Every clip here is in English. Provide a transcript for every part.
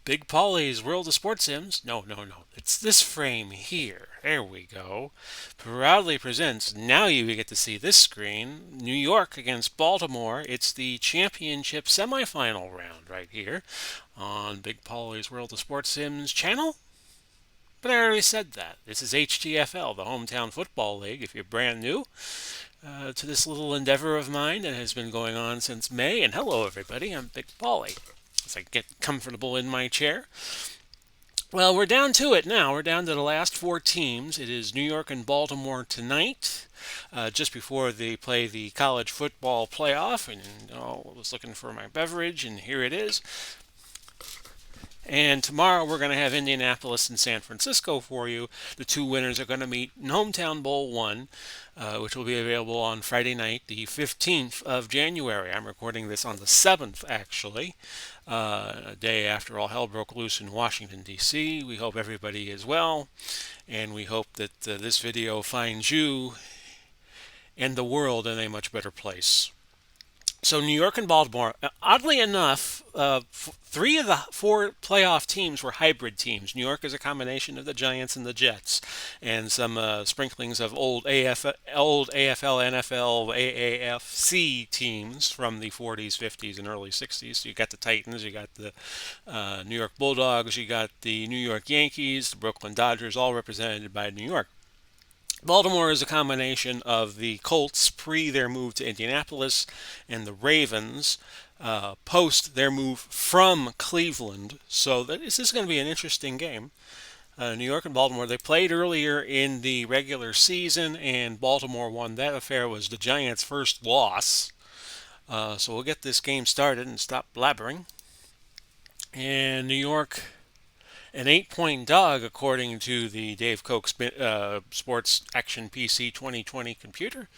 Big Polly's World of Sports Sims. No, no, no. It's this frame here. There we go. Proudly presents. Now you get to see this screen. New York against Baltimore. It's the championship semifinal round right here on Big Polly's World of Sports Sims channel. But I already said that. This is HTFL, the Hometown Football League. If you're brand new to this little endeavor of mine that has been going on since May. And hello, everybody. I'm Big Polly. As I get comfortable in my chair. Well, we're down to it now. We're down to the last four teams. It is New York and Baltimore tonight, just before they play the college football playoff. And I was looking for my beverage, and here it is. And tomorrow we're going to have Indianapolis and San Francisco for you. The two winners are going to meet in Hometown Bowl 1, which will be available on Friday night, the 15th of January. I'm recording this on the 7th, actually, a day after all hell broke loose in Washington, D.C. We hope everybody is well, and we hope that this video finds you and the world in a much better place. So New York and Baltimore, oddly enough, three of the four playoff teams were hybrid teams. New York is a combination of the Giants and the Jets, and some sprinklings of old AFL, NFL, AAFC teams from the 40s, 50s, and early 60s. So you got the Titans, you got the New York Bulldogs, you got the New York Yankees, the Brooklyn Dodgers, all represented by New York. Baltimore is a combination of the Colts pre their move to Indianapolis and the Ravens post their move from Cleveland. So this is going to be an interesting game. New York and Baltimore, they played earlier in the regular season, and Baltimore won. That affair was the Giants' first loss. So we'll get this game started and stop blabbering. And New York, an 8-point dog, according to the Dave Koch Sports Action PC 2020 computer,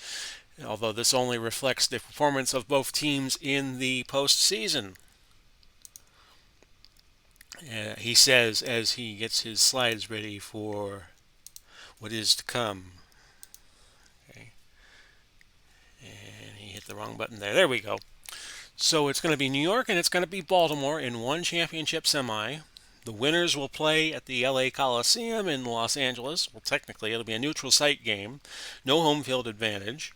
although this only reflects the performance of both teams in the postseason. He says as he gets his slides ready for what is to come. Okay. And he hit the wrong button there. There we go. So it's going to be New York and it's going to be Baltimore in one championship semi. The winners will play at the LA Coliseum in Los Angeles. Well, technically, it'll be a neutral site game, no home field advantage.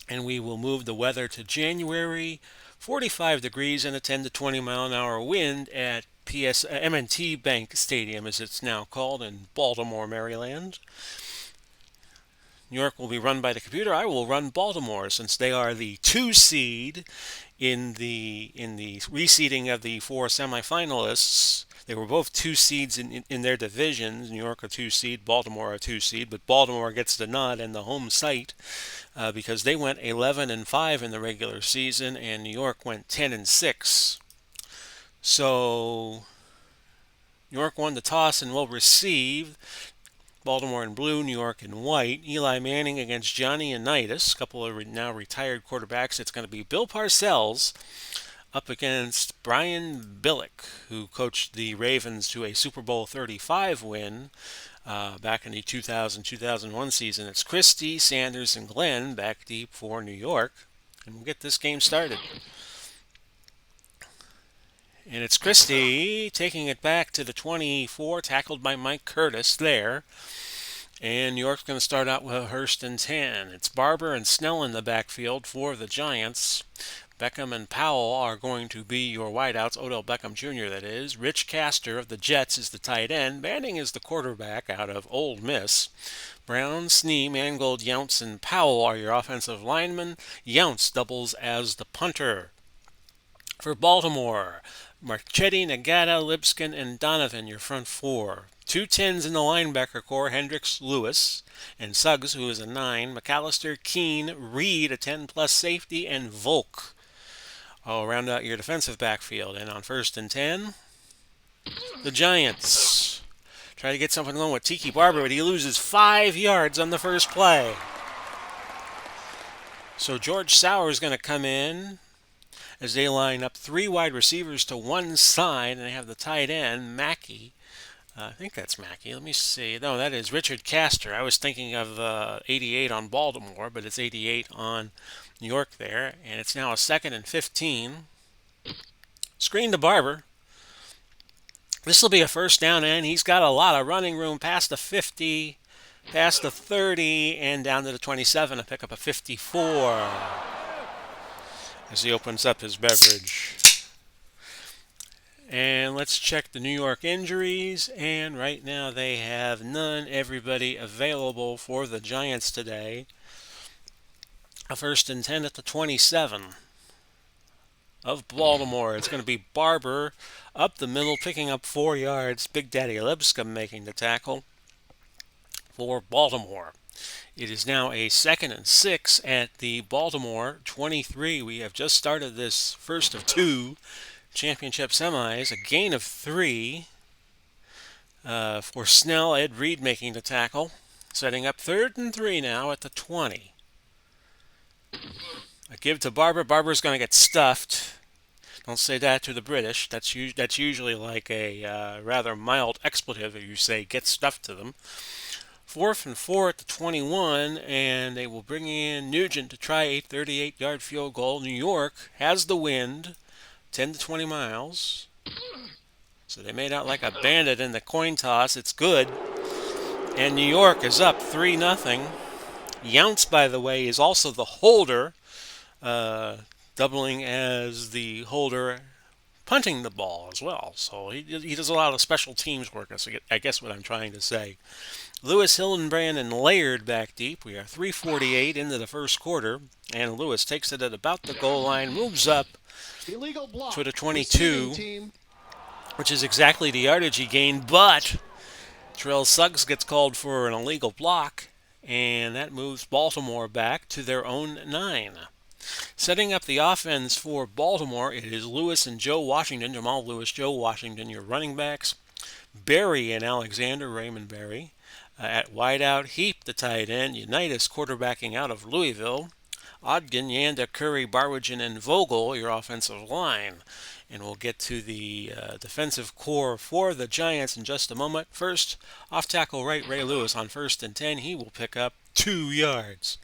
And we will move the weather to January, 45 degrees and a 10 to 20 mile an hour wind at M&T Bank Stadium, as it's now called, in Baltimore, Maryland. New York will be run by the computer. I will run Baltimore since they are the 2 seed in the reseeding of the 4 semifinalists. They were both 2 seeds in their divisions. New York a 2 seed, Baltimore a 2 seed, but Baltimore gets the nod and the home site because they went 11-5 in the regular season, and New York went 10-6. So New York won the toss and will receive. Baltimore in blue, New York in white. Eli Manning against Johnny Unitas, a couple of now retired quarterbacks. It's going to be Bill Parcells up against Brian Billick, who coached the Ravens to a Super Bowl 35 win back in the 2000-2001 season. It's Christie, Sanders, and Glenn back deep for New York. And we'll get this game started. And it's Christie taking it back to the 24, tackled by Mike Curtis there. And New York's going to start out with a 1st and 10. It's Barber and Snell in the backfield for the Giants. Beckham and Powell are going to be your wideouts. Odell Beckham Jr., that is. Rich Castor of the Jets is the tight end. Manning is the quarterback out of Ole Miss. Brown, Snee, Mangold, Younts, and Powell are your offensive linemen. Younts doubles as the punter. For Baltimore, Marchetti, Nagata, Lipskin, and Donovan, your front 4. 2 10s in the linebacker core, Hendricks, Lewis, and Suggs, who is a 9, McAllister, Keene, Reed, a 10-plus safety, and Volk. I'll round out your defensive backfield. And on 1st and 10, the Giants try to get something going with Tiki Barber, but he loses 5 yards on the first play. So George Sauer is going to come in as they line up 3 wide receivers to one side, and they have the tight end, Mackey. I think that's Mackey. Let me see. No, that is Richard Castor. I was thinking of 88 on Baltimore, but it's 88 on New York there. And it's now a 2nd and 15. Screen to Barber. This will be a first down, and he's got a lot of running room past the 50, past the 30, and down to the 27 to pick up a 54 as he opens up his beverage. And let's check the New York injuries. And right now they have none. Everybody available for the Giants today. A first and 10 at the 27 of Baltimore. It's going to be Barber up the middle, picking up 4 yards. Big Daddy Lipscomb making the tackle for Baltimore. It is now a second and 6 at the Baltimore 23. We have just started this first of 2 championship semis. A gain of 3 for Snell. Ed Reed making the tackle. Setting up third and 3 now at the 20. A give to Barber. Barber's going to get stuffed. Don't say that to the British. That's usually like a rather mild expletive if you say get stuffed to them. 4th and 4 at the 21, and they will bring in Nugent to try a 38-yard field goal. New York has the wind, 10 to 20 miles. So they made out like a bandit in the coin toss. It's good. And New York is up 3-0. Younce, by the way, is also the holder, doubling as the holder punting the ball as well. So he does a lot of special teams work, I guess what I'm trying to say. Lewis, Hillenbrand, and Laird back deep. We are 3:48 into the first quarter, and Lewis takes it at about the goal line, moves up to the 22, which is exactly the yardage he gained, but Terrell Suggs gets called for an illegal block, and that moves Baltimore back to their own 9. Setting up the offense for Baltimore, it is Lewis and Joe Washington, Jamal Lewis, Joe Washington, your running backs. Berry and Alexander, Raymond Berry. At wideout, Heap, the tight end. Unitas quarterbacking out of Louisville. Ogden, Yanda, Curry, Barwidgen, and Vogel, your offensive line. And we'll get to the defensive core for the Giants in just a moment. First, off tackle right, Ray Lewis on 1st and 10. He will pick up 2 yards.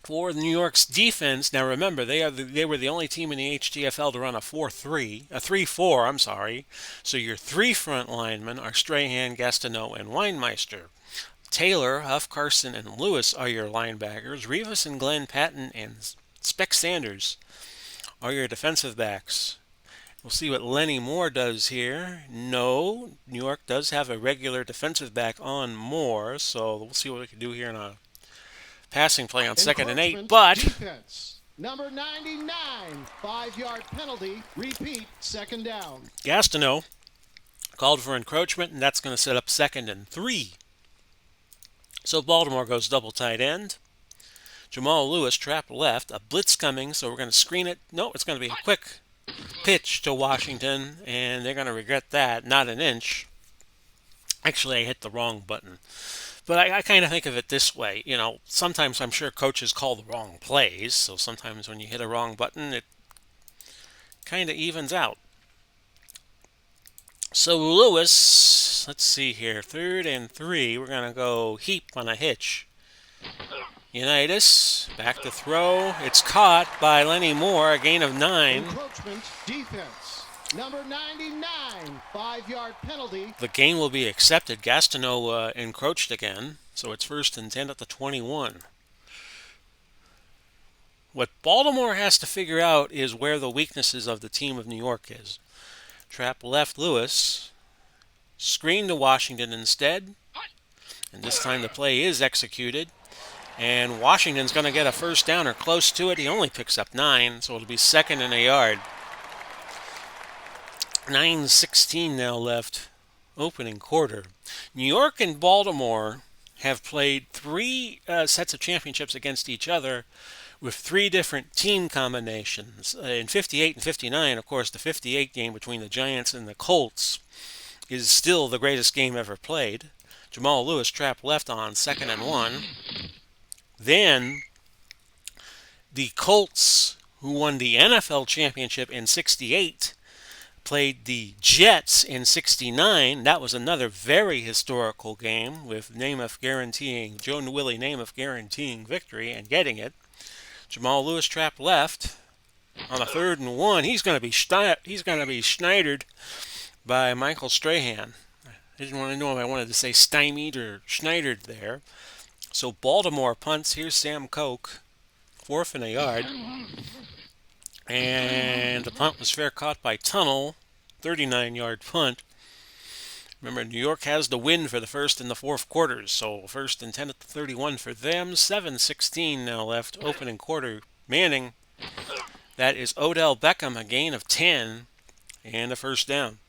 For New York's defense, now remember, they were the only team in the HTFL to run a 3-4, I'm sorry. So your 3 front linemen are Strahan, Gastineau, and Weinmeister. Taylor, Huff, Carson, and Lewis are your linebackers. Rivas and Glenn, Patton, and Speck Sanders are your defensive backs. We'll see what Lenny Moore does here. No, New York does have a regular defensive back on Moore, so we'll see what we can do here in a passing play on 2nd and 8, but defense. Number 99, 5-yard penalty. Repeat, 2nd down. Gastineau called for encroachment, and that's going to set up 2nd and 3. So Baltimore goes double tight end. Jamal Lewis trap left. A blitz coming, so we're going to screen it. No, it's going to be a quick pitch to Washington, and they're going to regret that. Not an inch. Actually, I hit the wrong button. But I kind of think of it this way. You know, sometimes I'm sure coaches call the wrong plays, so sometimes when you hit a wrong button, it kind of evens out. So Lewis, let's see here, 3rd and 3. We're going to go Heap on a hitch. Unitas, back to throw. It's caught by Lenny Moore, a gain of 9. Encroachment defense. Number 99, 5-yard penalty. The gain will be accepted. Gastineau encroached again, so it's 1st and 10 at the 21. What Baltimore has to figure out is where the weaknesses of the team of New York is. Trap left Lewis. Screen to Washington instead. And this time the play is executed. And Washington's going to get a first down or close to it. He only picks up 9, so it'll be 2nd and a yard. 9:16 now left, opening quarter. New York and Baltimore have played 3 sets of championships against each other with 3 different team combinations. In 58 and 59, of course, the 58 game between the Giants and the Colts is still the greatest game ever played. Jamal Lewis trapped left on 2nd and 1. Then the Colts, who won the NFL championship in 68, played the Jets in 69. That was another very historical game with Joe Willie Namath guaranteeing victory and getting it. Jamal Lewis trapped left on a 3rd and 1. He's going to be schneidered by Michael Strahan. I didn't want to know if I wanted to say stymied or Schneidered there. So Baltimore punts. Here's Sam Koch, 4th and a yard. And the punt was fair caught by Tunnel, 39-yard punt. Remember, New York has the win for the first and the fourth quarters, so first and 10 at the 31 for them. 7:16 now left, opening quarter. Manning, that is Odell Beckham, a gain of 10 and a first down.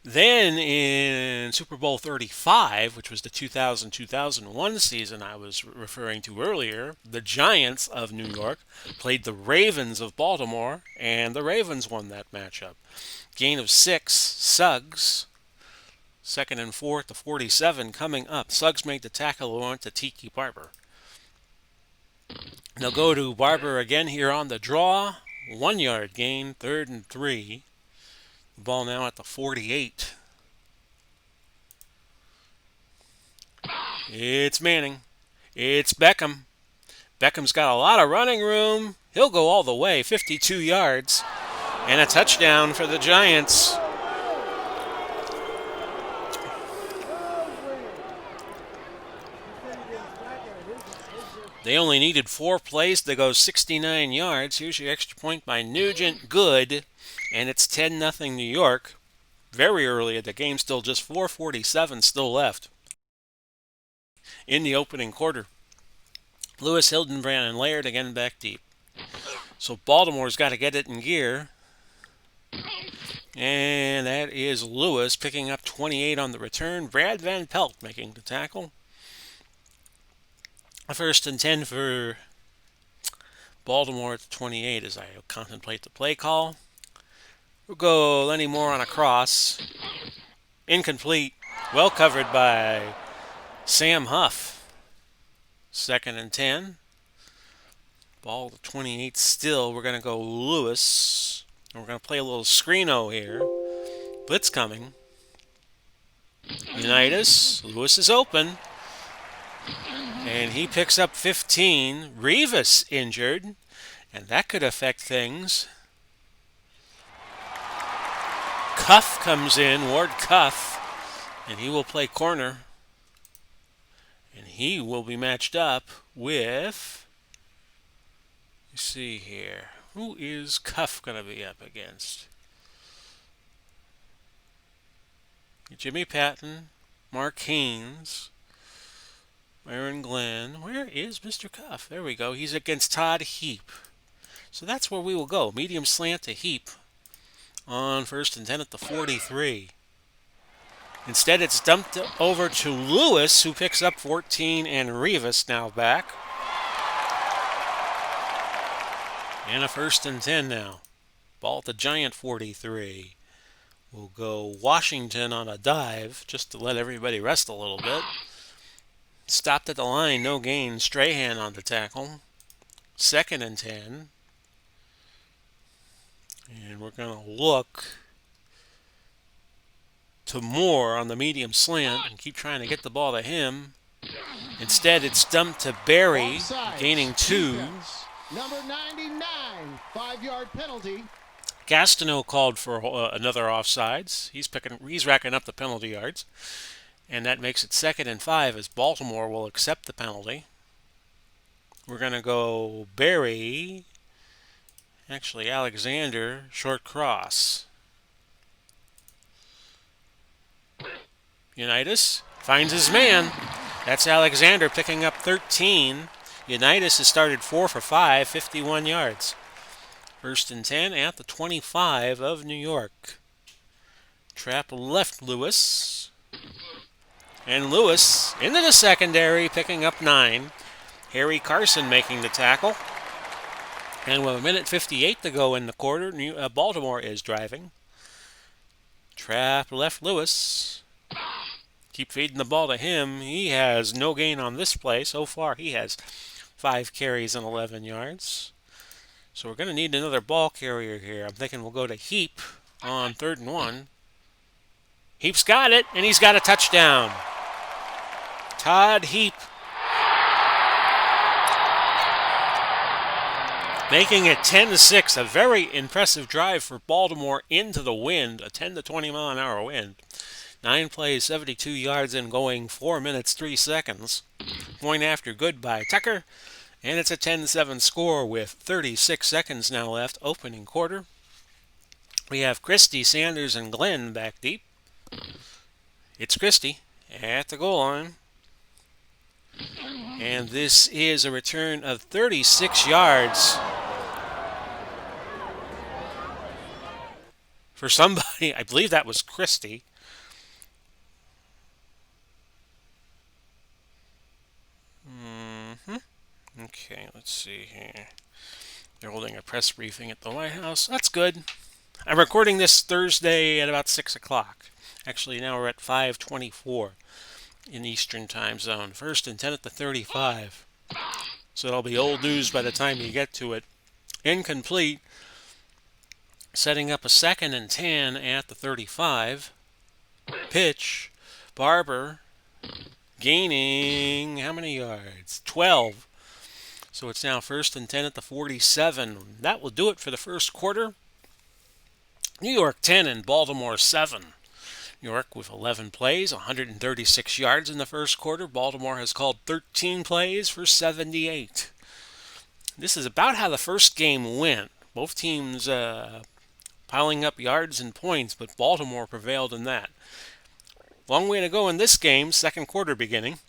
Then in Super Bowl 35, which was the 2000-2001 season I was referring to earlier, the Giants of New York played the Ravens of Baltimore, and the Ravens won that matchup. Gain of 6, Suggs. 2nd and 4 at the 47 coming up. Suggs made the tackle on to Tiki Barber. They'll go to Barber again here on the draw. 1-yard gain, 3rd and 3. The ball now at the 48. It's Manning. It's Beckham. Beckham's got a lot of running room. He'll go all the way, 52 yards. And a touchdown for the Giants. They only needed 4 plays to go 69 yards. Here's your extra point by Nugent. Good. And it's 10-0 New York. Very early at the game, still just 4:47 still left in the opening quarter. Lewis, Hildenbrand, and Laird again back deep. So Baltimore's got to get it in gear. And that is Lewis picking up 28 on the return. Brad Van Pelt making the tackle. 1st and 10 for Baltimore at the 28 as I contemplate the play call. We'll go Lenny Moore on a cross. Incomplete. Well covered by Sam Huff. 2nd and 10. Ball to 28 still. We're going to go Lewis. And we're going to play a little screeno here. Blitz coming. Unitas. Lewis is open. And he picks up 15. Revis injured. And that could affect things. Cuff comes in. Ward Cuff. And he will play corner. And he will be matched up with... Let's see here. Who is Cuff going to be up against? Jimmy Patton, Mark Haynes, Aaron Glenn. Where is Mr. Cuff? There we go. He's against Todd Heap. So that's where we will go. Medium slant to Heap on 1st and 10 at the 43. Instead, it's dumped over to Lewis, who picks up 14, and Revis now back. And a 1st and 10 now. Ball at the Giant 43. We'll go Washington on a dive, just to let everybody rest a little bit. Stopped at the line, no gain. Strahan on the tackle. 2nd and 10. And we're going to look to Moore on the medium slant and keep trying to get the ball to him. Instead, it's dumped to Barry, gaining 2. Defense. Number 99, 5-yard penalty. Gastineau called for another offsides. He's racking up the penalty yards. And that makes it 2nd and 5 as Baltimore will accept the penalty. We're going to go Barry. Actually, Alexander, short cross. Unitas finds his man. That's Alexander picking up 13. Unitas has started 4 for 5, 51 yards. 1st and 10 at the 25 of New York. Trap left Lewis. And Lewis into the secondary, picking up 9. Harry Carson making the tackle. And with 1:58 to go in the quarter, Baltimore is driving. Trap left Lewis. Keep feeding the ball to him. He has no gain on this play. So far, he has 5 carries and 11 yards. So we're going to need another ball carrier here. I'm thinking we'll go to Heap on 3rd and 1. Heap's got it, and he's got a touchdown. Todd Heap. Making it 10-6, a very impressive drive for Baltimore into the wind, a 10 to 20 mile an hour wind. 9 plays, 72 yards, and going 4 minutes 3 seconds. Point after good by Tucker, and it's a 10-7 score with 36 seconds now left, opening quarter. We have Christie, Sanders, and Glenn back deep. It's Christie at the goal line. And this is a return of 36 yards for somebody. I believe that was Christie. Okay, let's see here. They're holding a press briefing at the White House. That's good. I'm recording this Thursday at about 6 o'clock. Actually, now we're at 5:24 in Eastern Time Zone. First and 10 at the 35. So it'll be old news by the time you get to it. Incomplete. Setting up a 2nd and 10 at the 35. Pitch. Barber gaining how many yards? 12. So it's now 1st and 10 at the 47. That will do it for the first quarter. New York 10 and Baltimore 7. New York with 11 plays, 136 yards in the first quarter. Baltimore has called 13 plays for 78. This is about how the first game went. Both teams piling up yards and points, but Baltimore prevailed in that. Long way to go in this game, second quarter beginning.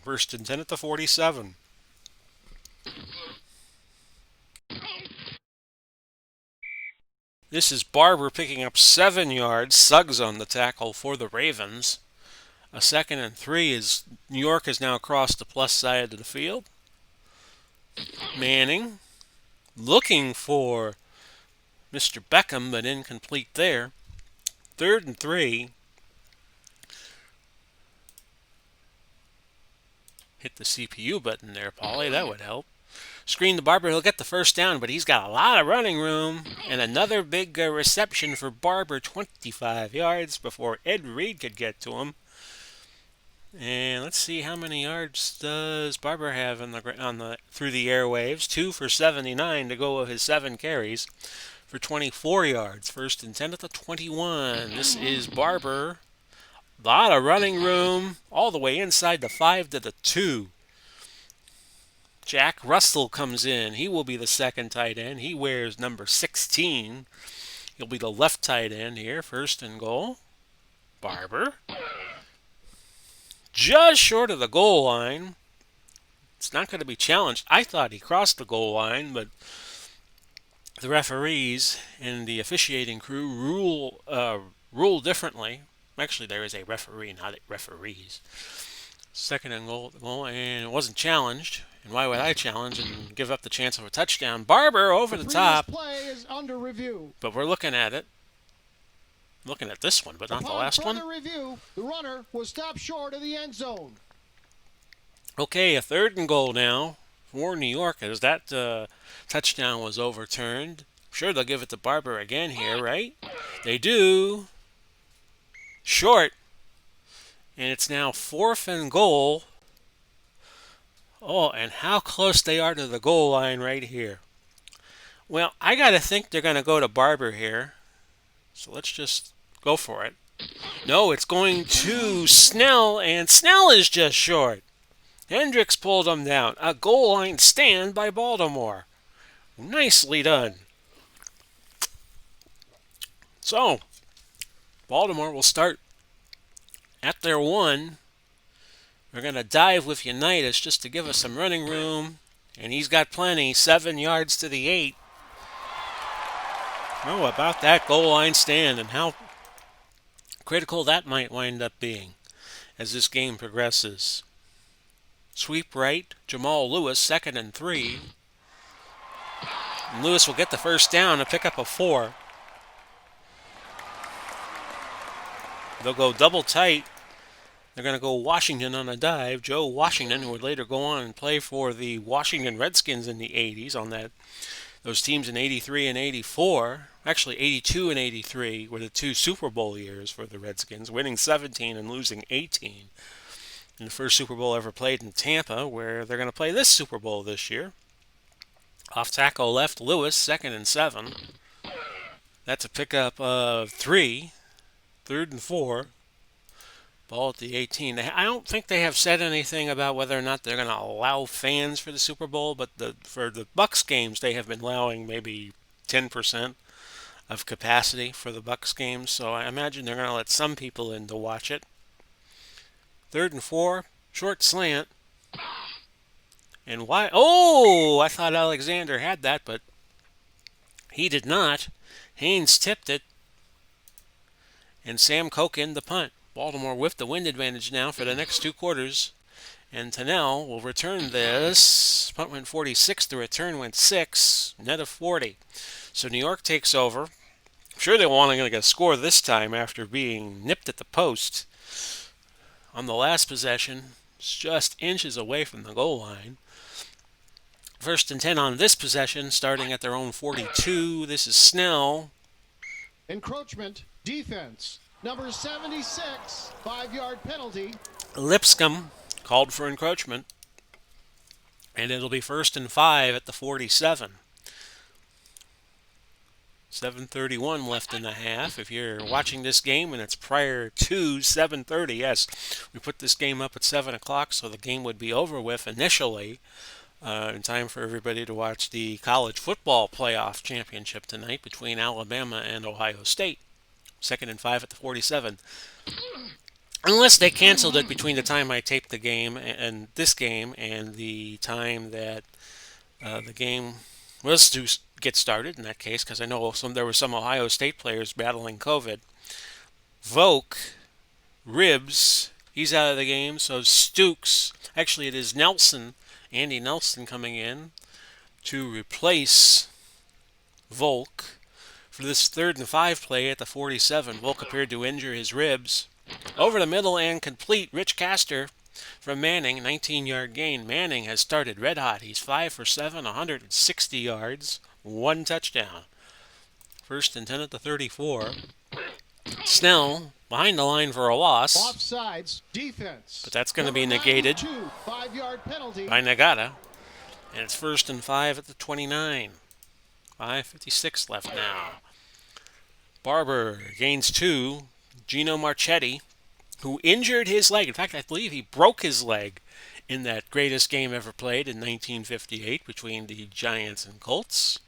1st and 10 at the 47. This is Barber picking up 7 yards. Suggs on the tackle for the Ravens. A 2nd and 3 as New York has now crossed the plus side of the field. Manning looking for Mr. Beckham, but incomplete there. 3rd and 3. Hit the CPU button there, Paulie. That would help. Screen to Barber. He'll get the first down, but he's got a lot of running room. And another big reception for Barber, 25 yards before Ed Reed could get to him. And let's see how many yards does Barber have through the airwaves. 2 for 79 to go of his 7 carries for 24 yards. 1st and 10 at the 21. This is Barber. A lot of running room all the way inside the 5 to the 2. Jack Russell comes in. He will be the second tight end. He wears number 16. He'll be the left tight end here. 1st and goal. Barber. Just short of the goal line. It's not going to be challenged. I thought he crossed the goal line, but the referees and the officiating crew rule differently. Actually, there is a referee, not referees. 2nd and goal, and it wasn't challenged. And why would I challenge and give up the chance of a touchdown? Barber over the top. Play is under review. But we're looking at it. Looking at this one, but not the last one. Review, the runner was stopped short of the end zone. Okay, a 3rd and goal now for New York as that touchdown was overturned. I'm sure they'll give it to Barber again here, right? They do. Short. And it's now 4th and goal. Oh, and how close they are to the goal line right here. Well, I got to think they're going to go to Barber here. So let's just go for it. No, it's going to Snell, and Snell is just short. Hendricks pulled him down. A goal line stand by Baltimore. Nicely done. So, Baltimore will start at their 1. We're going to dive with Unitas just to give us some running room. And he's got plenty. 7 yards to the 8. Oh, about that goal line stand and how critical that might wind up being as this game progresses. Sweep right. Jamal Lewis, 2nd and 3. And Lewis will get the first down and pick up a 4. They'll go double tight. They're going to go Washington on a dive. Joe Washington, who would later go on and play for the Washington Redskins in the 80s on those teams in 83 and 84. Actually, 82 and 83 were the 2 Super Bowl years for the Redskins, winning 17 and losing 18. In the first Super Bowl ever played in Tampa, where they're going to play this Super Bowl this year. Off tackle left Lewis, 2nd and 7. That's a pickup of 3, 3rd and 4. Ball at the 18. I don't think they have said anything about whether or not they're going to allow fans for the Super Bowl, but for the Bucks games, they have been allowing maybe 10% of capacity for the Bucks games. So I imagine they're going to let some people in to watch it. 3rd and 4, short slant. And why? Oh, I thought Alexander had that, but he did not. Haynes tipped it, and Sam Koch in the punt. Baltimore with the wind advantage now for the next 2 quarters. And Tennell will return this. Punt went 46, the return went 6, net of 40. So New York takes over. I'm sure they want to get a score this time after being nipped at the post on the last possession. It's just inches away from the goal line. 1st and 10 on this possession, starting at their own 42. This is Snell. Encroachment, defense. Number 76, 5-yard penalty. Lipscomb called for encroachment. And it'll be 1st and 5 at the 47. 7:31 left in the half. If you're watching this game and it's prior to 7:30, yes, we put this game up at 7 o'clock, so the game would be over with initially in time for everybody to watch the college football playoff championship tonight between Alabama and Ohio State. 2nd and 5 at the 47. Unless they canceled it between the time I taped the game and this game and the time that the game was to get started in that case, because I know there were some Ohio State players battling COVID. Volk, ribs, he's out of the game. So Stukes, actually it is Nelson, Andy Nelson coming in to replace Volk for this 3rd and 5 play at the 47. Volk appeared to injure his ribs. Over the middle and complete, Rich Castor from Manning, 19-yard gain. Manning has started red hot. He's 5 for 7, 160 yards, 1 touchdown. 1st and 10 at the 34. Snell behind the line for a loss. Offsides, defense. But that's going to be negated 5-yard penalty by Nagata. And it's 1st and 5 at the 29. 5:56 left now. Barber gains 2. Gino Marchetti, who injured his leg. In fact, I believe he broke his leg in that greatest game ever played in 1958 between the Giants and Colts.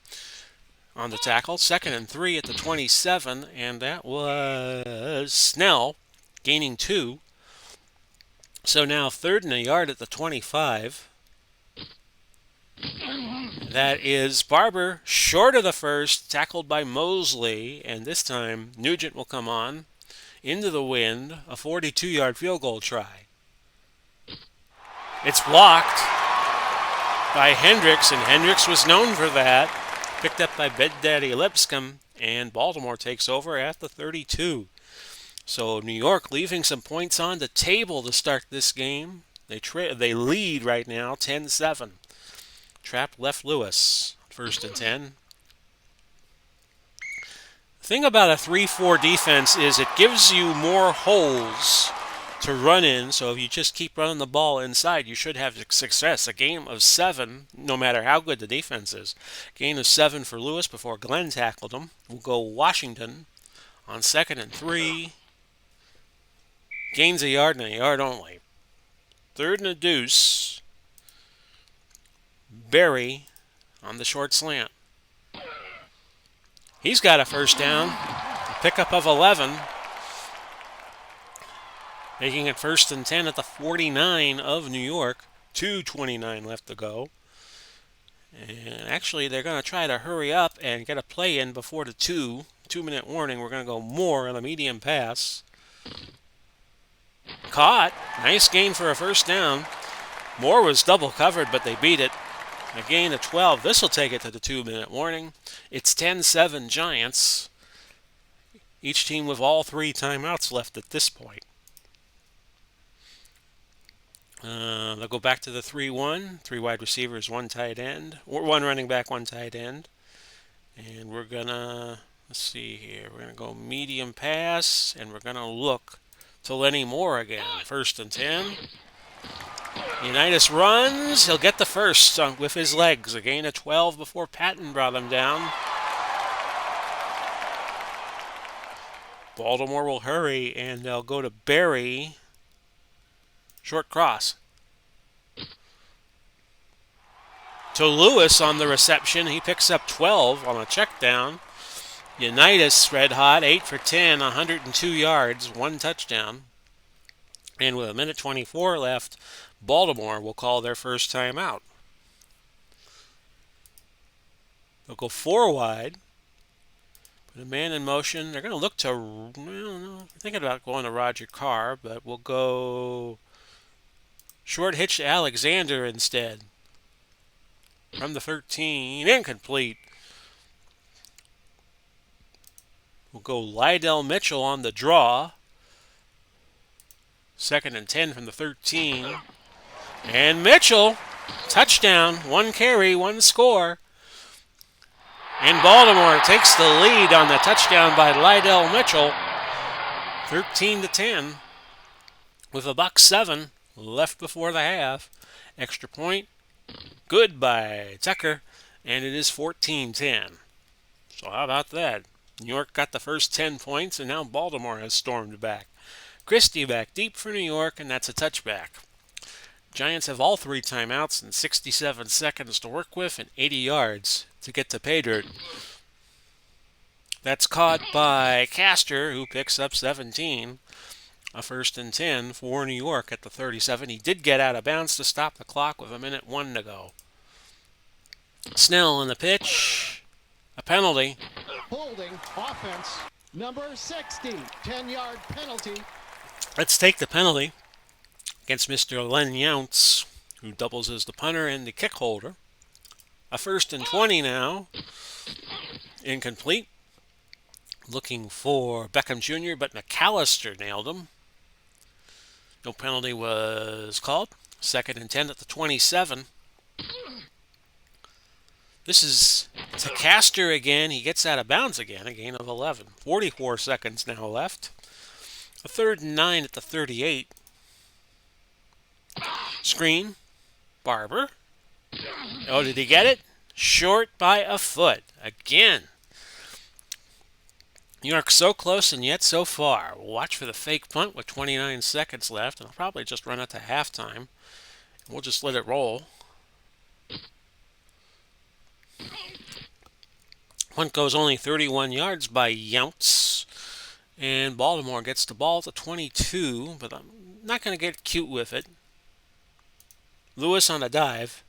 On the tackle, 2nd and 3 at the 27, and that was Snell gaining 2. So now 3rd and a yard at the 25. That is Barber short of the first, tackled by Mosley, and this time Nugent will come on into the wind, a 42-yard field goal try. It's blocked by Hendricks, and Hendricks was known for that. Picked up by Bed Daddy Lipscomb, and Baltimore takes over at the 32. So New York leaving some points on the table to start this game. They lead right now, 10-7. Trapped left Lewis, 1st and 10. The thing about a 3-4 defense is it gives you more holes to run in, so if you just keep running the ball inside, you should have success. A game of 7, no matter how good the defense is. Gain of 7 for Lewis before Glenn tackled him. We'll go Washington on 2nd and 3. Gains a yard and a yard only. 3rd and a deuce. Berry on the short slant. He's got a 1st down. A pickup of 11. Making it 1st and 10 at the 49 of New York. 2:29 left to go. And actually, they're going to try to hurry up and get a play in before the 2-minute warning. We're going to go Moore on a medium pass. Caught. Nice gain for a 1st down. Moore was double covered, but they beat it. A gain of 12. This will take it to the 2-minute warning. It's 10-7 Giants. Each team with all 3 timeouts left at this point. They'll go back to the 3-1. 3 wide receivers, 1 tight end. Or 1 running back, 1 tight end. And we're going to, let's see here. We're going to go medium pass. And we're going to look to Lenny Moore again. 1st and 10. Unitas runs. He'll get the first with his legs. A gain of 12 before Patton brought him down. Baltimore will hurry, and they'll go to Barry. Short cross. To Lewis on the reception. He picks up 12 on a check down. Unitas red hot, 8 for 10, 102 yards, 1 touchdown. And with a minute 24 left, Baltimore will call their first timeout. They'll go 4 wide. Put a man in motion. They're going to look to, well, thinking about going to Roger Carr, but we'll go short hitch to Alexander instead. From the 13, incomplete. We'll go Lydell Mitchell on the draw. 2nd and 10 from the 13. And Mitchell, touchdown, 1 carry, 1 score. And Baltimore takes the lead on the touchdown by Lydell Mitchell, 13-10, with $1.07 left before the half. Extra point, good by Tucker, and it is 14-10. So how about that? New York got the first 10 points, and now Baltimore has stormed back. Christie back deep for New York, and that's a touchback. Giants have all 3 timeouts and 67 seconds to work with and 80 yards to get to pay dirt. That's caught by Castor, who picks up 17. A 1st and 10 for New York at the 37. He did get out of bounds to stop the clock with 1:01 to go. Snell on the pitch. A penalty. Holding offense. Number 60. 10-yard penalty. Let's take the penalty against Mr. Len Younts, who doubles as the punter and the kick holder. A 1st and 20 now. Incomplete. Looking for Beckham Jr., but McAllister nailed him. No penalty was called. 2nd and 10 at the 27. This is to Castor again. He gets out of bounds again, a gain of 11. 44 seconds now left. A 3rd and 9 at the 38. Screen. Barber. Oh, did he get it? Short by a foot. Again. New York so close and yet so far. We'll watch for the fake punt with 29 seconds left, and I'll probably just run it to halftime. We'll just let it roll. Punt goes only 31 yards by Younts. And Baltimore gets the ball to 22, but I'm not going to get cute with it. Lewis on a dive.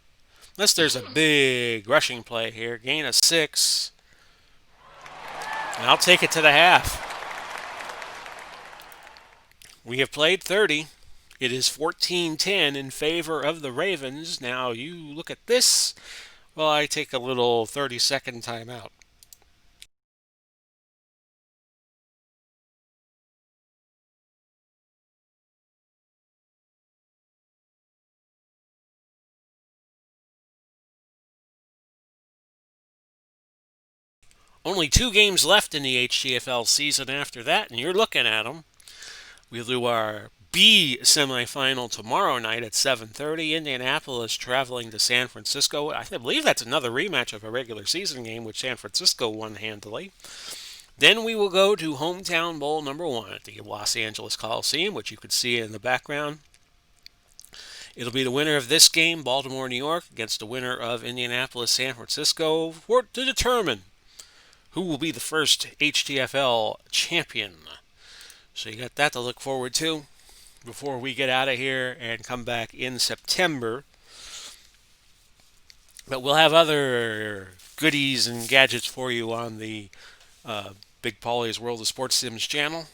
Unless there's a big rushing play here. Gain of 6. And I'll take it to the half. We have played 30. It is 14-10 in favor of the Ravens. Now you look at this while I take a little 30-second timeout. Only 2 games left in the HTFL season after that, and you're looking at them. We'll do our B semifinal tomorrow night at 7:30. Indianapolis traveling to San Francisco. I believe that's another rematch of a regular season game, which San Francisco won handily. Then we will go to Hometown Bowl number 1 at the Los Angeles Coliseum, which you could see in the background. It'll be the winner of this game, Baltimore, New York, against the winner of Indianapolis, San Francisco, to determine who will be the first HTFL champion. So you got that to look forward to before we get out of here and come back in September. But we'll have other goodies and gadgets for you on the Big Paulie's World of Sports Sims channel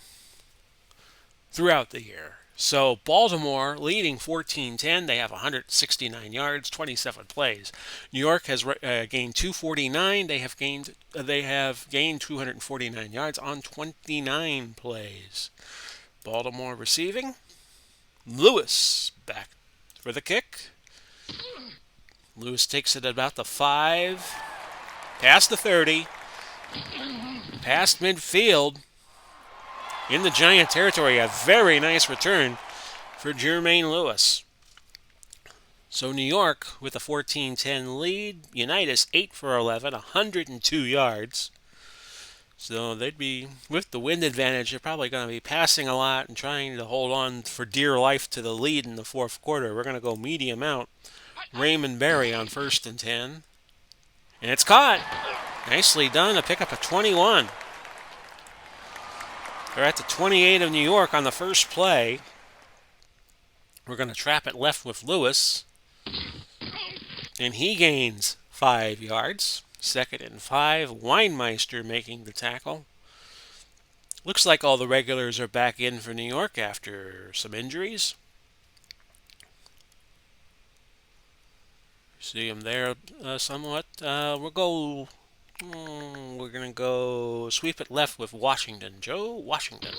throughout the year. So Baltimore leading 14-10. They have 169 yards, 27 plays. New York has gained 249. They have gained 249 yards on 29 plays. Baltimore receiving. Lewis back for the kick. Lewis takes it about the 5, past the 30, past midfield. In the Giant territory, a very nice return for Jermaine Lewis. So New York with a 14-10 lead. Unitas 8 for 11, 102 yards. So they'd be, with the wind advantage, they're probably going to be passing a lot and trying to hold on for dear life to the lead in the fourth quarter. We're going to go medium out. Raymond Berry on 1st and 10. And it's caught. Nicely done. A pickup of 21. They're at the 28 of New York on the first play. We're going to trap it left with Lewis. And he gains 5 yards. 2nd and 5. Weinmeister making the tackle. Looks like all the regulars are back in for New York after some injuries. See them there somewhat. We're going to go sweep it left with Washington. Joe Washington.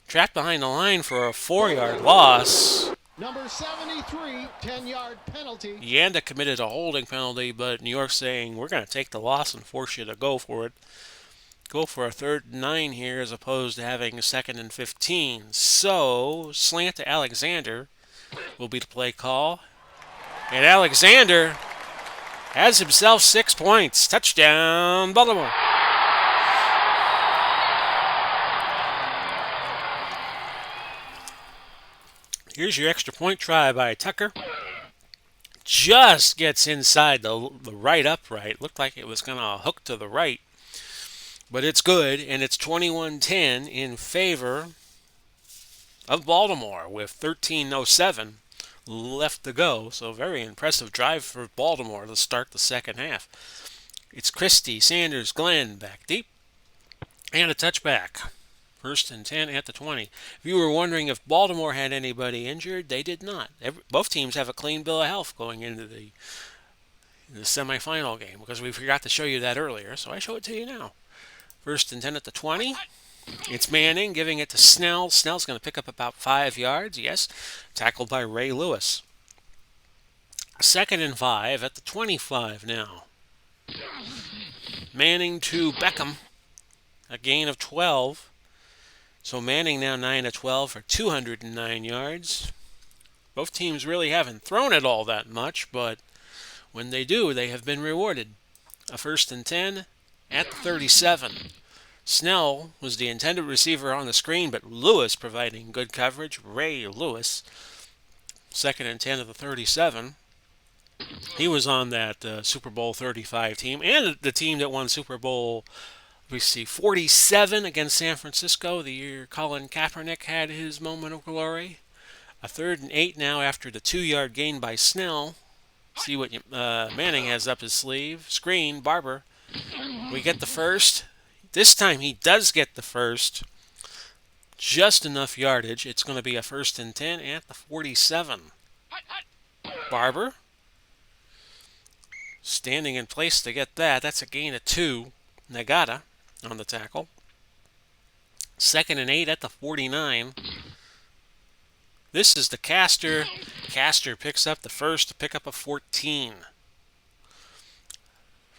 Trapped behind the line for a 4-yard loss. Number 73, 10-yard penalty. Yanda committed a holding penalty, but New York's saying we're going to take the loss and force you to go for it. Go for a 3rd and 9 here as opposed to having a 2nd and 15. So, slant to Alexander will be the play call. And Alexander has himself 6 points. Touchdown, Baltimore. Here's your extra point try by Tucker. Just gets inside the right upright. Looked like it was going to hook to the right. But it's good, and it's 21-10 in favor of Baltimore with 13:07 left to go. So very impressive drive for Baltimore to start the second half. It's Christie, Sanders, Glenn back deep, and a touchback. 1st and 10 at the 20. If you were wondering if Baltimore had anybody injured, they did not. Both teams have a clean bill of health going into the semifinal game because we forgot to show you that earlier, so I show it to you now. 1st and 10 at the 20. It's Manning giving it to Snell. Snell's going to pick up about 5 yards. Yes, tackled by Ray Lewis. 2nd and 5 at the 25 now. Manning to Beckham. A gain of 12. So Manning now 9 of 12 for 209 yards. Both teams really haven't thrown it all that much, but when they do, they have been rewarded. A 1st and 10 at the 37. Snell was the intended receiver on the screen, but Lewis providing good coverage. Ray Lewis, 2nd and 10 of the 37. He was on that Super Bowl 35 team and the team that won Super Bowl 47 against San Francisco, the year Colin Kaepernick had his moment of glory. A 3rd and 8 now after the 2-yard gain by Snell. See what Manning has up his sleeve. Screen, Barber. We get the first. This time he does get the first. Just enough yardage. It's going to be a 1st and 10 at the 47. Barber. Standing in place to get that. That's a gain of 2. Nagata on the tackle. 2nd and 8 at the 49. This is the Caster. Caster picks up the first to pick up a 14.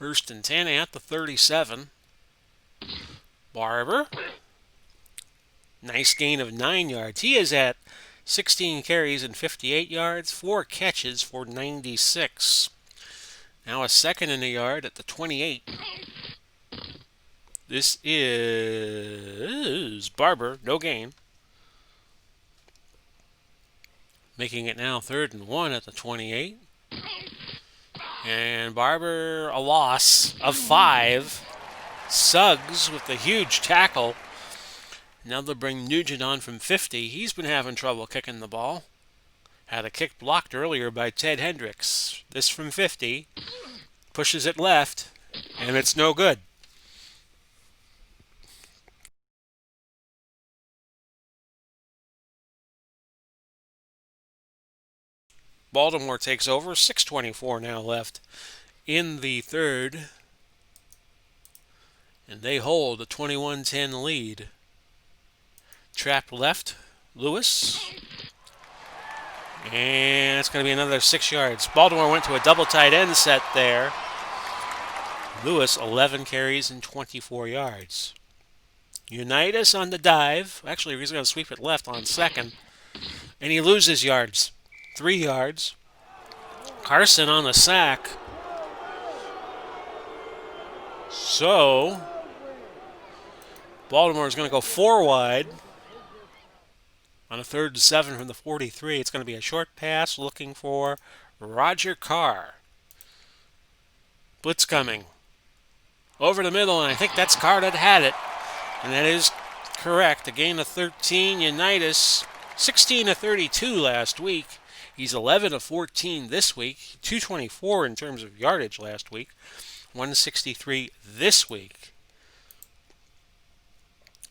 1st and 10 at the 37. Barber. Nice gain of 9 yards. He is at 16 carries and 58 yards, 4 catches for 96. Now a 2nd and a yard at the 28. This is Barber, no gain. Making it now 3rd and 1 at the 28. And Barber, a loss of 5. Suggs with the huge tackle. Now they'll bring Nugent on from 50. He's been having trouble kicking the ball. Had a kick blocked earlier by Ted Hendricks. This from 50. Pushes it left, and it's no good. Baltimore takes over. 6:24 now left in the third. And they hold a 21-10 lead. Trap left, Lewis. And it's going to be another 6 yards. Baltimore went to a double tight end set there. Lewis, 11 carries and 24 yards. Unitas on the dive. Actually, he's going to sweep it left on 2nd. And he loses yards. 3 yards. Carson on the sack. So, Baltimore is going to go 4 wide on a 3rd and 7 from the 43. It's going to be a short pass looking for Roger Carr. Blitz coming. Over the middle, and I think that's Carr that had it. And that is correct. A gain of 13. Unitas, 16 of 32 last week. He's 11 of 14 this week. 224 in terms of yardage last week. 163 this week.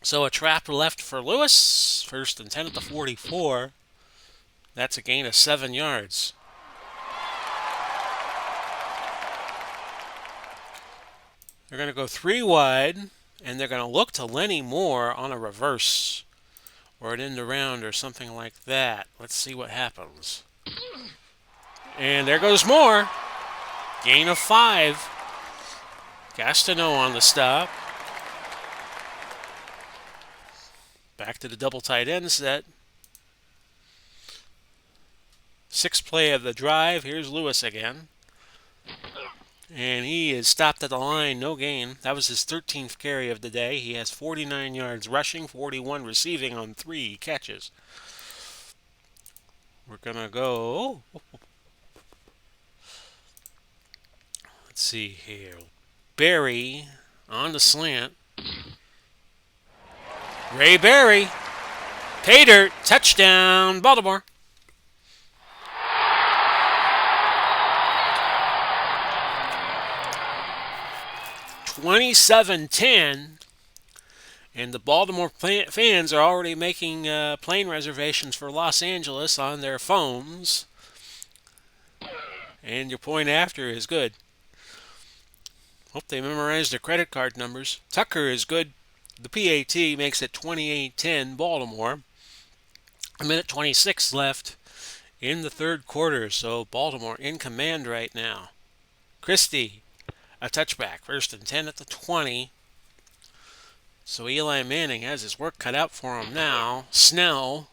So a trap left for Lewis. 1st and 10 at the 44. That's a gain of 7 yards. They're going to go 3 wide, and they're going to look to Lenny Moore on a reverse or an end around or something like that. Let's see what happens. And there goes Moore. Gain of 5. Gastineau on the stop. Back to the double tight end set. 6th play of the drive. Here's Lewis again. And he is stopped at the line, no gain. That was his 13th carry of the day. He has 49 yards rushing, 41 receiving on 3 catches. We're going to go. Let's see here. Berry on the slant. Ray Berry. Pay dirt. Touchdown, Baltimore. 27-10, and the Baltimore fans are already making plane reservations for Los Angeles on their phones. And your point after is good. Hope they memorized their credit card numbers. Tucker is good. The PAT makes it 28-10 Baltimore. 1:26 left in the 3rd quarter, so Baltimore in command right now. Christie. A touchback, 1st and 10 at the 20. So Eli Manning has his work cut out for him now. Snell,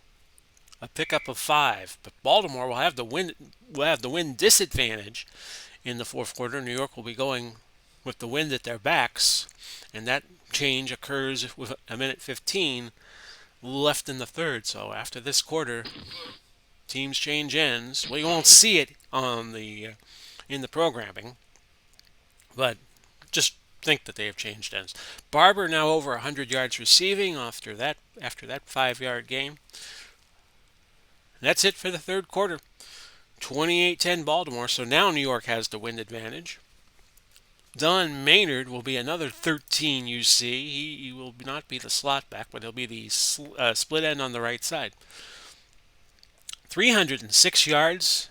a pickup of 5. But Baltimore will have the win disadvantage in the 4th quarter. New York will be going with the wind at their backs, and that change occurs with 1:15 left in the 3rd. So after this quarter, teams change ends. Well, you won't see it on the in the programming. But just think that they have changed ends. Barber now over 100 yards receiving after that 5-yard gain. And that's it for the 3rd quarter. 28-10 Baltimore. So now New York has the wind advantage. Don Maynard will be another 13 UC. He will not be the slot back, but he'll be the split end on the right side. 306 yards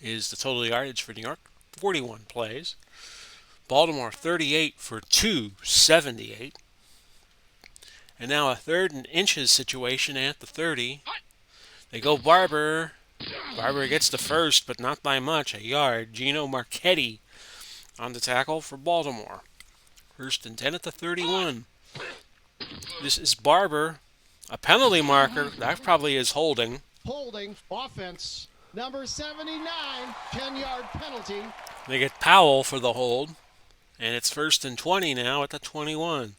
is the total yardage for New York. 41 plays. Baltimore 38 for 278. And now a 3rd and inches situation at the 30. They go Barber. Barber gets the first, but not by much, a yard. Gino Marchetti on the tackle for Baltimore. 1st and 10 at the 31. This is Barber. A penalty marker. That probably is holding. Holding. Offense. Number 79. 10-yard penalty. They get Powell for the hold. And it's 1st and 20 now at the 21.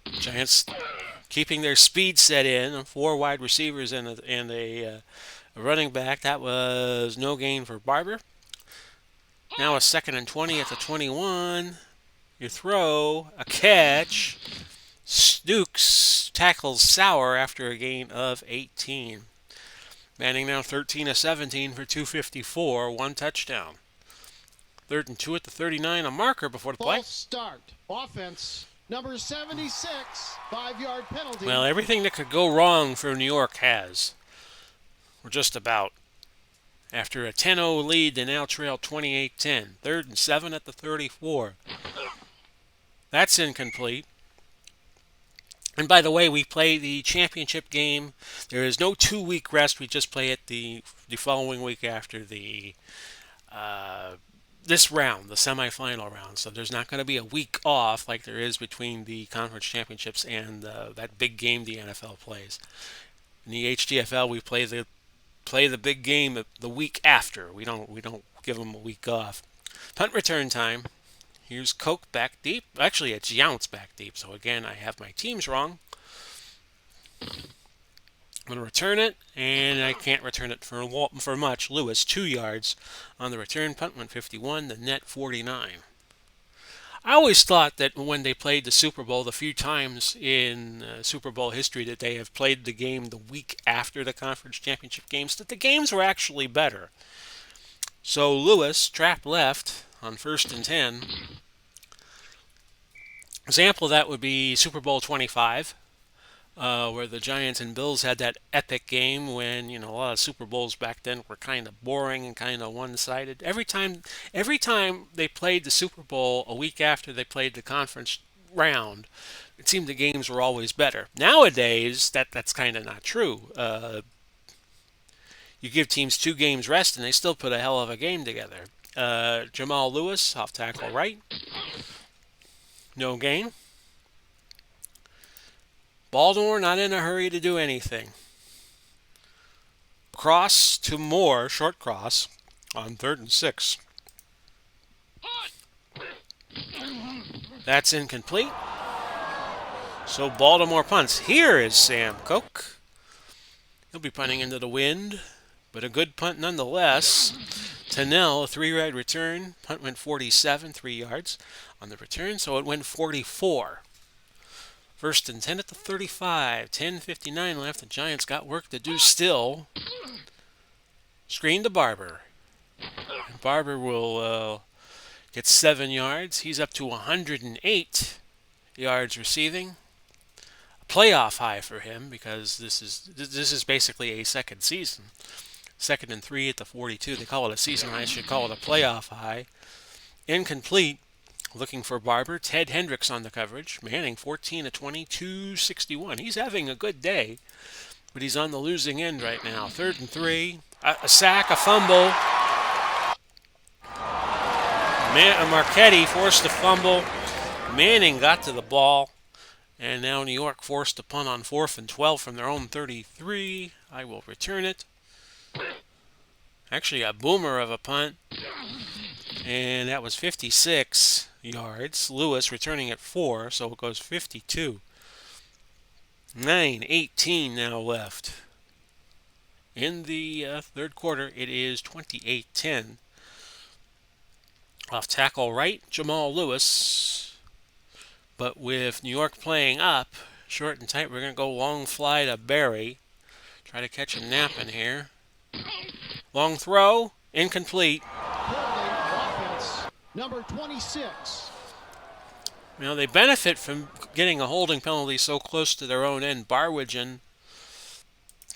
Giants keeping their speed set in. 4 wide receivers and a running back. That was no gain for Barber. Now a 2nd and 20 at the 21. You throw, a catch. Stooks tackles Sauer after a gain of 18. Manning now 13 of 17 for 254, 1 touchdown. 3rd and 2 at the 39, a marker before the play. False start. Offense. Number 76. 5-yard penalty. Well, everything that could go wrong for New York has. We're just about. After a 10-0 lead, they now trail 28-10. 3rd and 7 at the 34. That's incomplete. And by the way, we play the championship game. There is no 2-week rest. We just play it the following week after the this round, the semifinal round. So there's not going to be a week off like there is between the conference championships and that big game the NFL plays. In the HTFL, we play the play the big game the week after. We don't give them a week off. Punt return time. Here's Koch back deep. Actually, it's Younts back deep. So again, I have my teams wrong. I'm going to return it, and I can't return it for much. Lewis, 2 yards on the return. Punt went 51, the net 49. I always thought that when they played the Super Bowl, the few times in Super Bowl history that they have played the game the week after the conference championship games, that the games were actually better. So Lewis, trap left on 1st and 10. Example of that would be Super Bowl 25, where the Giants and Bills had that epic game when, a lot of Super Bowls back then were kind of boring and kind of one-sided. Every time they played the Super Bowl a week after they played the conference round, it seemed the games were always better. Nowadays, that's kind of not true. You give teams 2 games rest and they still put a hell of a game together. Jamal Lewis, off tackle right. No gain. Baltimore not in a hurry to do anything. Cross to Moore, short cross, on 3rd and 6. That's incomplete. So Baltimore punts. Here is Sam Koch. He'll be punting into the wind, but a good punt nonetheless. Tennell, a 3-yard return. Punt went 47, 3 yards on the return, so it went 44. 1st and 10 at the 35. 10:59 left. The Giants got work to do still. Screen to Barber. And Barber will get 7 yards. He's up to 108 yards receiving. A playoff high for him because this is basically a second season. 2nd and 3 at the 42. They call it a season high. I should call it a playoff high. Incomplete. Looking for Barber. Ted Hendricks on the coverage. Manning 14 of 20, 261. He's having a good day, but he's on the losing end right now. 3rd and 3. A sack, a fumble. Marchetti forced a fumble. Manning got to the ball. And now New York forced to punt on 4th and 12 from their own 33. I will return it. Actually, a boomer of a punt. And that was 56 yards. Lewis returning at 4, so it goes 52. 9:18 now left. In the 3rd quarter, it is 28-10. Off tackle right, Jamal Lewis. But with New York playing up, short and tight, we're going to go long fly to Barry. Try to catch a nap in here. Long throw, incomplete. Number 26. They benefit from getting a holding penalty so close to their own end. Barwigen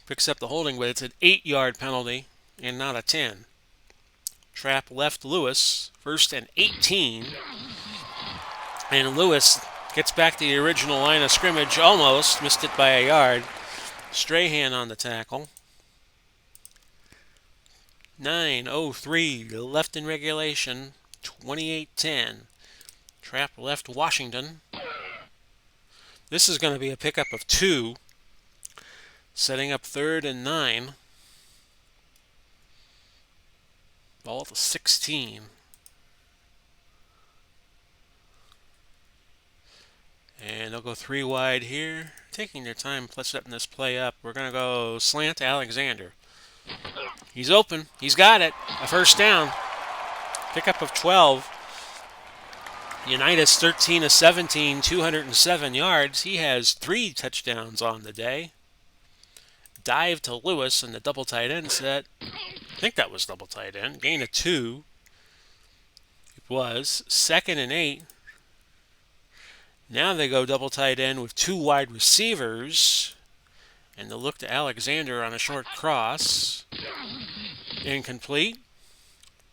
picks up the holding, but it's an 8-yard penalty and not a 10. Trap left Lewis, 1st and 18. And Lewis gets back to the original line of scrimmage, almost missed it by a yard. Strahan on the tackle. 9:03 left in regulation. 28-10. Trap left Washington. This is going to be a pickup of 2. Setting up 3rd and 9. Ball at the 16. And they'll go 3 wide here. Taking their time setting this play up. We're going to go slant to Alexander. He's open. He's got it. A 1st down. Pickup of 12. Unitas 13 of 17, 207 yards. He has 3 touchdowns on the day. Dive to Lewis in the double tight end set. I think that was double tight end. Gain of 2. It was 2nd and 8. Now they go double tight end with 2 wide receivers. And they'll look to Alexander on a short cross. Incomplete.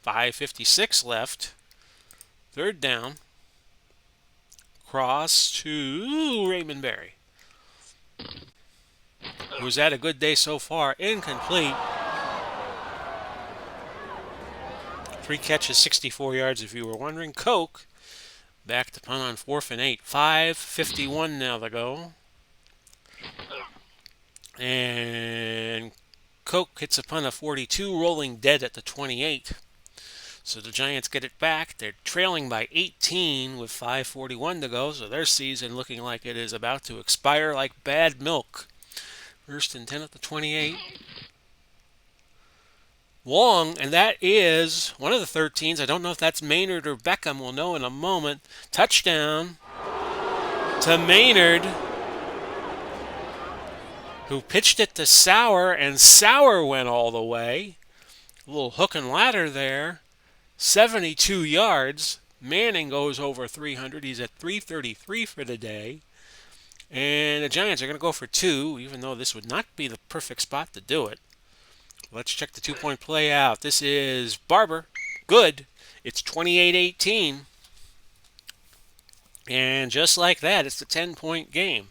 5:56 left. 3rd down. Cross to Raymond Berry, who's had a good day so far. Incomplete. 3 catches, 64 yards if you were wondering. Koch back to punt on 4th and 8. 5:51 now to go. And Koch hits a punt of 42, rolling dead at the 28. So the Giants get it back. They're trailing by 18 with 5:41 to go, so their season looking like it is about to expire like bad milk. First and 10 at the 28. Long, and that is one of the 13s. I don't know if that's Maynard or Beckham. We'll know in a moment. Touchdown to Maynard, who pitched it to Sauer, and Sauer went all the way. A little hook and ladder there. 72 yards. Manning goes over 300. He's at 333 for the day. And the Giants are going to go for two, even though this would not be the perfect spot to do it. Let's check the two-point play out. This is Barber. Good. It's 28-18. And just like that, it's a 10-point game.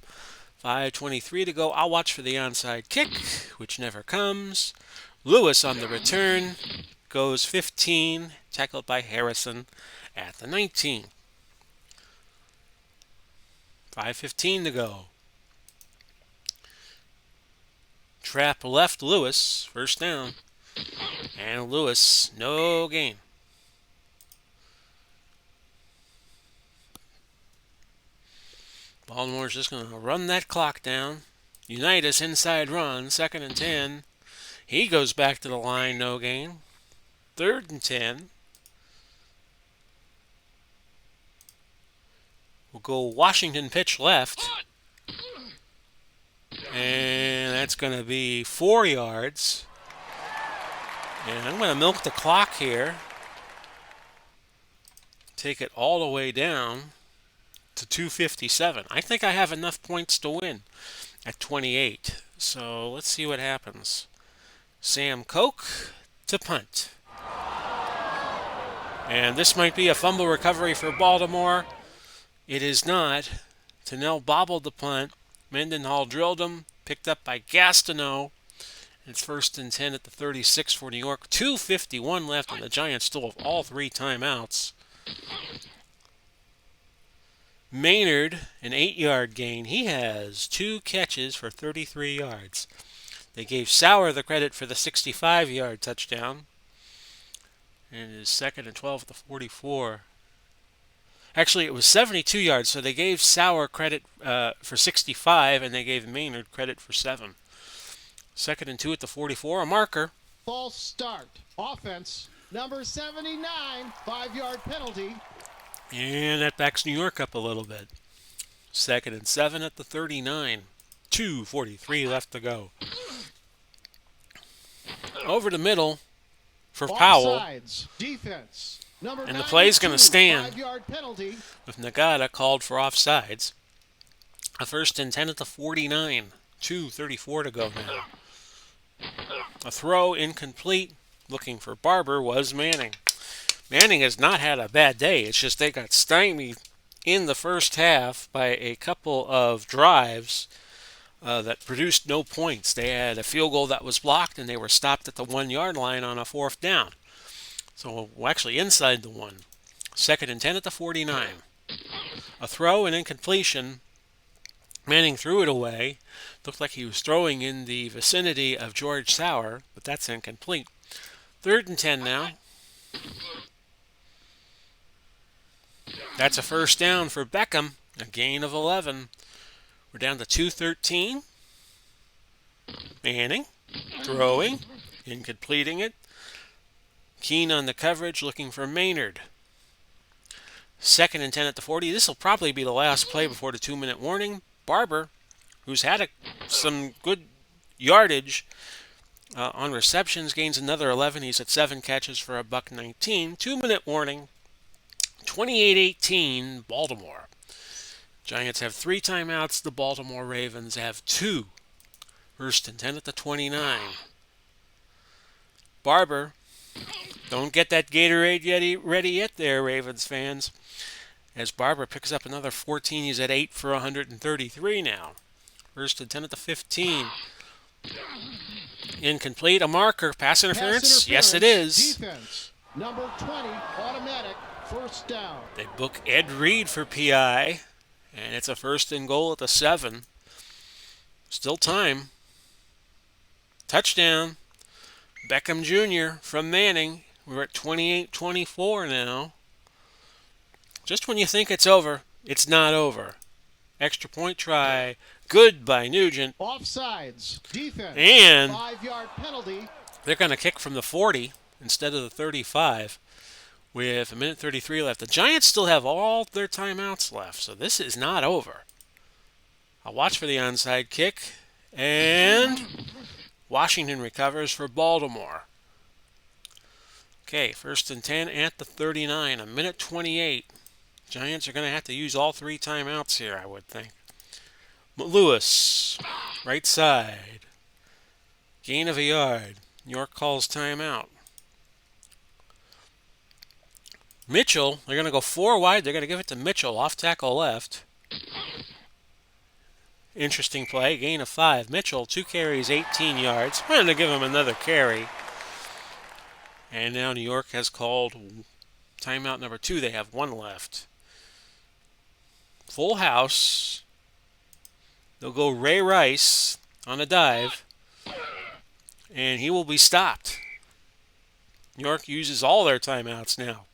5:23 to go. I'll watch for the onside kick, which never comes. Lewis on the return goes 15, tackled by Harrison at the 19. 5:15 to go. Trap left Lewis, first down. And Lewis, no gain. Baltimore's just going to run that clock down. Unitas inside run, 2nd and 10. He goes back to the line, no gain. 3rd and 10. We'll go Washington pitch left. And that's going to be 4 yards. And I'm going to milk the clock here. Take it all the way down to 2:57. I think I have enough points to win at 28. So let's see what happens. Sam Koch to punt. And this might be a fumble recovery for Baltimore. It is not. Tennell bobbled the punt. Mendenhall drilled him. Picked up by Gastineau. It's 1st and 10 at the 36 for New York. 2:51 left, and the Giants still have all 3 timeouts. Maynard, an 8-yard gain. He has 2 catches for 33 yards. They gave Sauer the credit for the 65-yard touchdown. And it is 2nd and 12 at the 44. Actually, it was 72 yards, so they gave Sauer credit for 65, and they gave Maynard credit for 7. 2nd and 2 at the 44, a marker. False start. Offense, number 79, 5-yard penalty. And that backs New York up a little bit. 2nd and 7 at the 39. 2:43 left to go. Over the middle for Powell. Offsides. Defense, number And the play's going to stand 5-yard penalty. with Nagata called for offsides. A 1st and 10 at the 49. 2:34 to go now. A throw incomplete. Looking for Barber was Manning. Manning has not had a bad day. It's just they got stymied in the first half by a couple of drives that produced no points. They had a field goal that was blocked, and they were stopped at the 1-yard line on a 4th down. So actually inside the 1. 2nd and 10 at the 49. A throw and incompletion. Manning threw it away. Looked like he was throwing in the vicinity of George Sauer, but that's incomplete. 3rd and 10 now. That's a first down for Beckham. A gain of 11. We're down to 2:13. Manning throwing, incompleting it. Keen on the coverage, looking for Maynard. 2nd and 10 at the 40. This will probably be the last play before the 2-minute warning. Barber, who's had some good yardage on receptions, gains another 11. He's at 7 catches for a $119. 2-minute warning. 28-18, Baltimore. Giants have 3 timeouts. The Baltimore Ravens have 2. 1st and 10 at the 29. Barber, don't get that Gatorade ready yet there, Ravens fans. As Barber picks up another 14, he's at 8 for 133 now. 1st and 10 at the 15. Incomplete, a marker, pass interference? Yes, it is. Defense, number 20, automatic, 1st down. They book Ed Reed for PI, and it's a 1st and goal at the 7. Still time. Touchdown. Beckham Jr. from Manning. We're at 28-24 now. Just when you think it's over, it's not over. Extra point try. Good by Nugent. Offsides. Defense. And 5-yard penalty. they're going to kick from the 40 instead of the 35 with a minute 33 left. The Giants still have all their timeouts left, so this is not over. I'll watch for the onside kick. And Washington recovers for Baltimore. Okay, 1st and 10 at the 39, a minute 28. Giants are going to have to use all 3 timeouts here, I would think. Lewis, right side. Gain of a yard. New York calls timeout. Mitchell, they're going to go 4 wide. They're going to give it to Mitchell, off tackle left. Interesting play, gain of 5. Mitchell, 2 carries, 18 yards. I'm going to give him another carry. And now New York has called timeout number 2. They have 1 left. Full house. They'll go Ray Rice on a dive. And he will be stopped. New York uses all their timeouts now.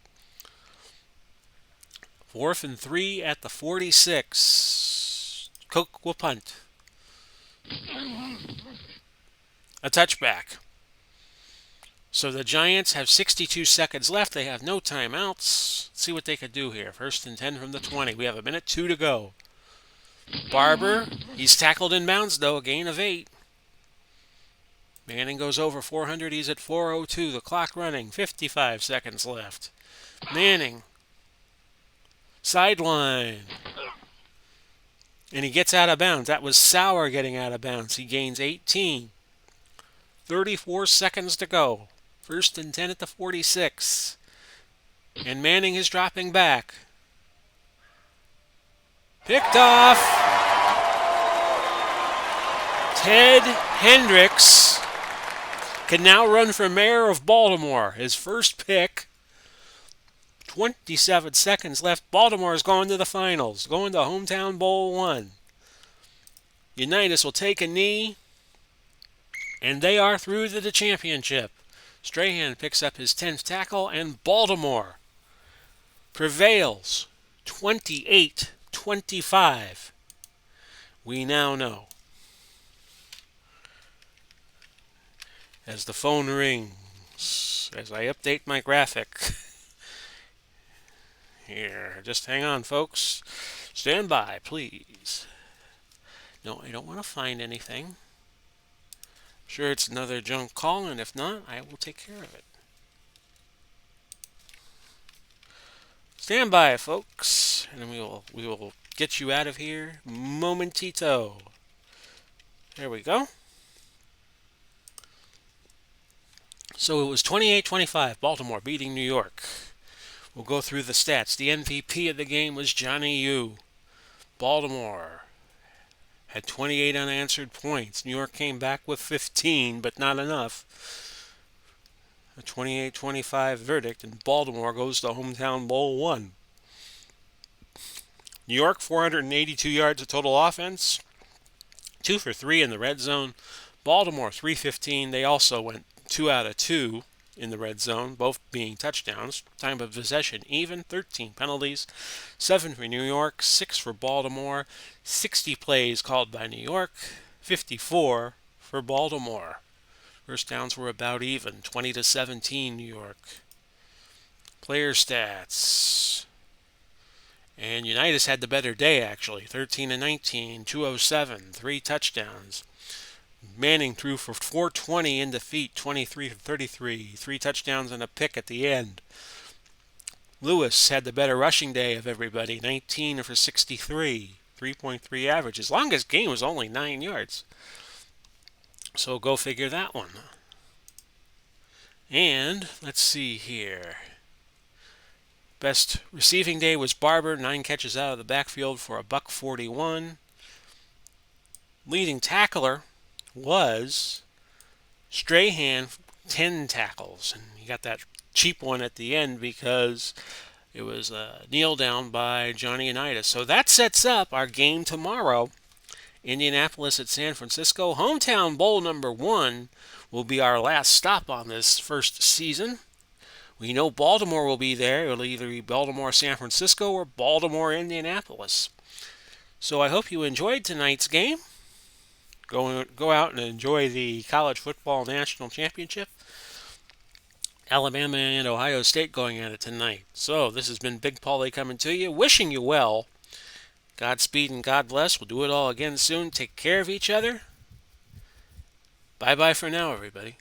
4th and 3 at the 46. Cook will punt. A touchback. So the Giants have 62 seconds left. They have no timeouts. Let's see what they could do here. 1st and 10 from the 20. We have a minute 2 to go. Barber, he's tackled in bounds though, a gain of 8. Manning goes over 400. He's at 4:02. The clock running. 55 seconds left. Manning. Sideline. And he gets out of bounds. That was Sauer getting out of bounds. He gains 18. 34 seconds to go. 1st and 10 at the 46. And Manning is dropping back. Picked off. Ted Hendricks can now run for mayor of Baltimore. His first pick. 27 seconds left. Baltimore is going to the finals. Going to Hometown Bowl 1. Unitas will take a knee. And they are through to the championship. Strahan picks up his 10th tackle, and Baltimore prevails 28-25. We now know. As the phone rings, as I update my graphic. Here, just hang on, folks. Stand by, please. No, I don't want to find anything. Sure, it's another junk call, and if not, I will take care of it. Stand by, folks, and we will get you out of here momentito. There we go. So it was 28-25, Baltimore beating New York. We'll go through the stats. The MVP of the game was Johnny U. Baltimore had 28 unanswered points. New York came back with 15, but not enough. A 28-25 verdict, and Baltimore goes to Hometown Bowl 1. New York, 482 yards of total offense, 2 for 3 in the red zone. Baltimore, 315. They also went 2 out of 2 in the red zone, both being touchdowns. Time of possession even, 13 penalties, 7 for New York, 6 for Baltimore, 60 plays called by New York, 54 for Baltimore. First downs were about even, 20-17 New York. Player stats. And Unitas had the better day, actually. 13-19, 207, 3 touchdowns. Manning threw for 420 in defeat, 23-33, 3 touchdowns and a pick at the end. Lewis had the better rushing day of everybody, 19 for 63, 3.3 average. His longest gain was only 9 yards. So go figure that one. And let's see here. Best receiving day was Barber, 9 catches out of the backfield for a $141. Leading tackler was Strahan, 10 tackles. And he got that cheap one at the end because it was a kneel down by Johnny Unitas. So that sets up our game tomorrow. Indianapolis at San Francisco. Hometown Bowl number 1 will be our last stop on this first season. We know Baltimore will be there. It'll either be Baltimore, San Francisco, or Baltimore, Indianapolis. So I hope you enjoyed tonight's game. Go out and enjoy the college football national championship. Alabama and Ohio State going at it tonight. So this has been Big Paulie coming to you, wishing you well. Godspeed and God bless. We'll do it all again soon. Take care of each other. Bye bye for now, everybody.